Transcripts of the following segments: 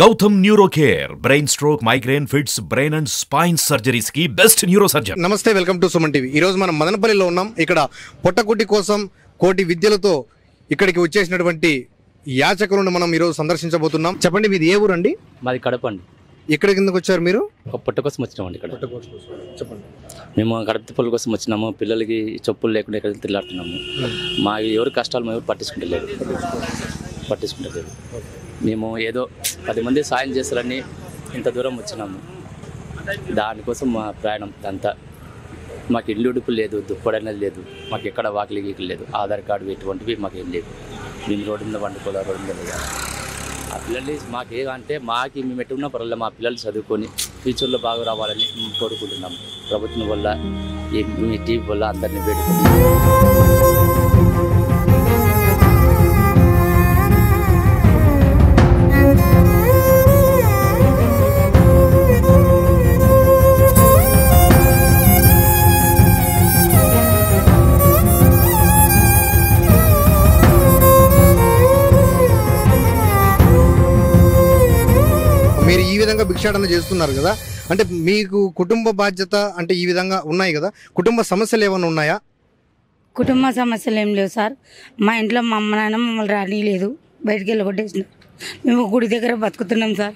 Gautam Neuro Care brain stroke migraine fits brain and spine surgeries కి best neurosurgeon. నమస్తే, welcome to Suman TV. ఈ రోజు మనం మదనపల్లిలో ఉన్నాం. ఇక్కడ పొట్టకుట్టి కోసం కోటి విద్యలతో ఇక్కడికి వచ్చేసినటువంటి యాచకులను మనం ఈరోజు సందర్శించబోతున్నాం. చెప్పండి, మీది ఏ ఊరండి? మాది కడప అండి. ఇక్కడ కిందకు వచ్చారు మీరు? ఒక పొట్ట కోసం వచ్చినామండి. ఇక్కడ చెప్పండి. మేము కడప తిప్పల కోసం వచ్చినాము. పిల్లలకి చెప్పులు లేకుండా ఇక్కడ తిరుగుతున్నాము. మా ఎవరి కష్టాలు మేము పట్టించుకుంటలేదు. మేము ఏదో 10 మంది సాయం చేస్తారని ఇంత దూరం వచ్చినాము. దానికోసం మా ప్రయాణం అంతా. మాకు ఇల్లు ఉడుపు లేదు, దుప్పడనేది లేదు, మాకు ఎక్కడ వాకిలి గీకిలు లేదు, ఆధార్ కార్డు ఎటువంటివి మాకేం లేదు. మేము రోడ్డు మీద వండుకోవాలి, రోడ్డు మీద లేదు. ఆ పిల్లల్ని మాకేమంటే మేము ఎట్టుకున్న పర్వాలేదు, మా పిల్లలు చదువుకొని ఫ్యూచర్లో బాగా రావాలని కోరుకుంటున్నాము. ప్రభుత్వం వల్ల మీ టీవీ వల్ల అందరినీ వేడుకుంటున్నాము. మీరు ఈ విధంగా భిక్షాటన చేస్తున్నారు కదా, అంటే మీకు కుటుంబ బాధ్యత అంటే ఈ విధంగా ఉన్నాయి కదా, కుటుంబ సమస్యలు ఏమైనా ఉన్నాయా? కుటుంబ సమస్యలు ఏం లేవు సార్. మా ఇంట్లో మా అమ్మ నాన్న మమ్మల్ని రానిలేదు, బయటికి వెళ్ళగొట్టేసినాం. మేము గుడి దగ్గర బతుకుతున్నాం సార్.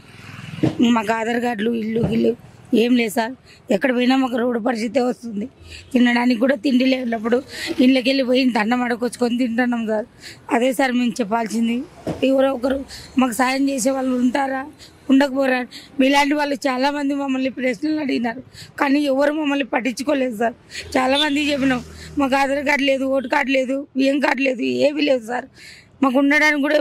మాకు ఆధార్ కార్డులు ఇల్లు ఏం లేదు సార్. ఎక్కడ పోయినా మాకు రోడ్డు పరిస్థితి వస్తుంది. తినడానికి కూడా తిండి లేనప్పుడు ఇళ్ళకి వెళ్ళిపోయి దండం అడకొచ్చుకొని తింటున్నాం సార్. అదే సార్ మేము చెప్పాల్సింది. ఎవరో ఒకరు మాకు సాయం చేసే వాళ్ళు ఉంటారా, ఉండకపోరా? మీలాంటి వాళ్ళు చాలామంది మమ్మల్ని ప్రశ్నలు అడిగినారు, కానీ ఎవరు మమ్మల్ని పట్టించుకోలేదు సార్. చాలామంది చెప్పినాం, మాకు ఆధార్ కార్డు లేదు, ఓటు కార్డు లేదు, బియ్యం కార్డు లేదు, ఏమీ లేదు సార్. మాకు ఉండడానికి కూడా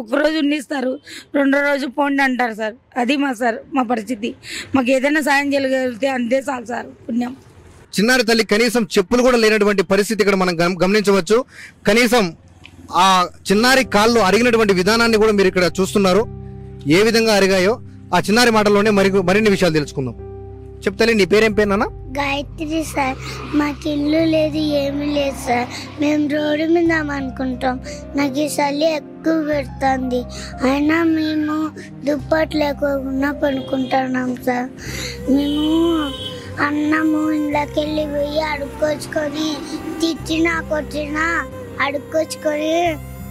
ఒక్కరోజు ఉండిస్తారు, రెండో రోజు పోండి అంటారు సార్. అది మా పరిస్థితి. మాకు ఏదైనా సాయం చేయగలిగితే అంతే చాలు సార్, పుణ్యం. చిన్నారి తల్లి కనీసం చెప్పులు కూడా లేనటువంటి పరిస్థితి ఇక్కడ మనం గమనించవచ్చు. కనీసం ఆ చిన్నారి కాళ్ళు అరిగినటువంటి విధానాన్ని కూడా మీరు ఇక్కడ చూస్తున్నారు. ఏ విధంగా అరిగాయో ఆ చిన్నారి మాటల్లోనే మరిన్ని విషయాలు తెలుసుకుందాం. చెప్తాలే, నీ పేరేం పేరు నాన్న? గాయత్రి సార్. మాకు ఇల్లు లేదు, ఏమీ లేదు సార్. మేము రోడ్డు మీద అనుకుంటాం. నాకు ఈ చలి ఎక్కువ పెడుతుంది, అయినా మేము దుప్పట్లు లేకుండా పనుకుంటున్నాం సార్. మేము అన్నము ఇంట్లోకి వెళ్ళి పోయి అడుక్కొచ్చుకొని తిట్టినా కొట్టినా అడుక్కొచ్చుకొని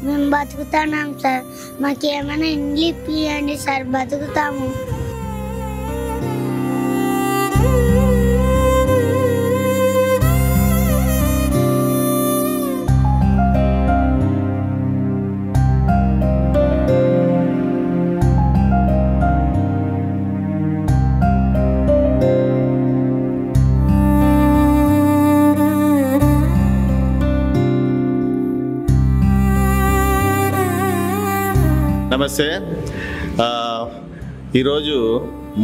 మేము బతుకుతున్నాం సార్. మాకు ఏమైనా ఇండ్లు ఇప్పియండి సార్, బతుకుతాము. నమస్తే. ఈరోజు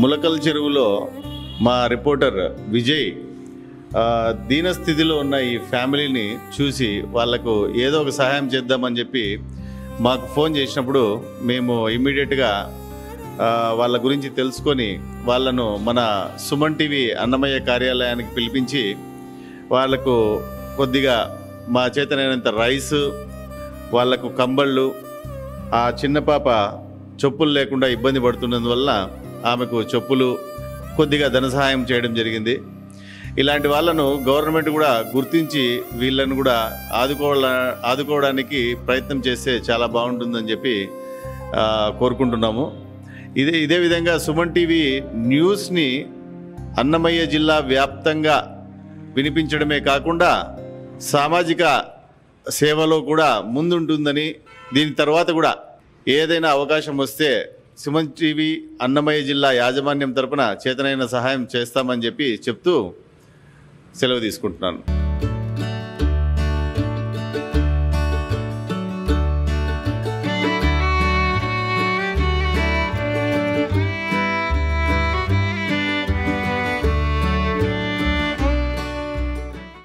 ములకల్ చెరువులో మా రిపోర్టర్ విజయ్ దీనస్థితిలో ఉన్న ఈ ఫ్యామిలీని చూసి వాళ్లకు ఏదో ఒక సహాయం చేద్దామని చెప్పి మాకు ఫోన్ చేసినప్పుడు మేము ఇమ్మీడియట్గా వాళ్ళ గురించి తెలుసుకొని వాళ్ళను మన సుమన్ టీవీ అన్నమయ్య కార్యాలయానికి పిలిపించి వాళ్లకు కొద్దిగా మా చేతనైనంత రైసు, వాళ్లకు కంబళ్ళు, ఆ చిన్న పాప చెప్పులు లేకుండా ఇబ్బంది పడుతున్నందువల్ల ఆమెకు చెప్పులు, కొద్దిగా ధన సహాయం చేయడం జరిగింది. ఇలాంటి వాళ్ళను గవర్నమెంట్ కూడా గుర్తించి వీళ్ళను కూడా ఆదుకోవడానికి ప్రయత్నం చేస్తే చాలా బాగుంటుందని చెప్పి కోరుకుంటున్నాము. ఇదే విధంగా సుమన్ టీవీ న్యూస్ని అన్నమయ్య జిల్లా వ్యాప్తంగా వినిపించడమే కాకుండా సామాజిక సేవలో కూడా ముందుంటుందని, దీని తర్వాత కూడా ఏదైనా అవకాశం వస్తే సుమన్ టీవీ అన్నమయ్య జిల్లా యాజమాన్యం తరపున చేతనైన సహాయం చేస్తామని చెప్పి చెప్తూ సెలవు తీసుకుంటున్నాను.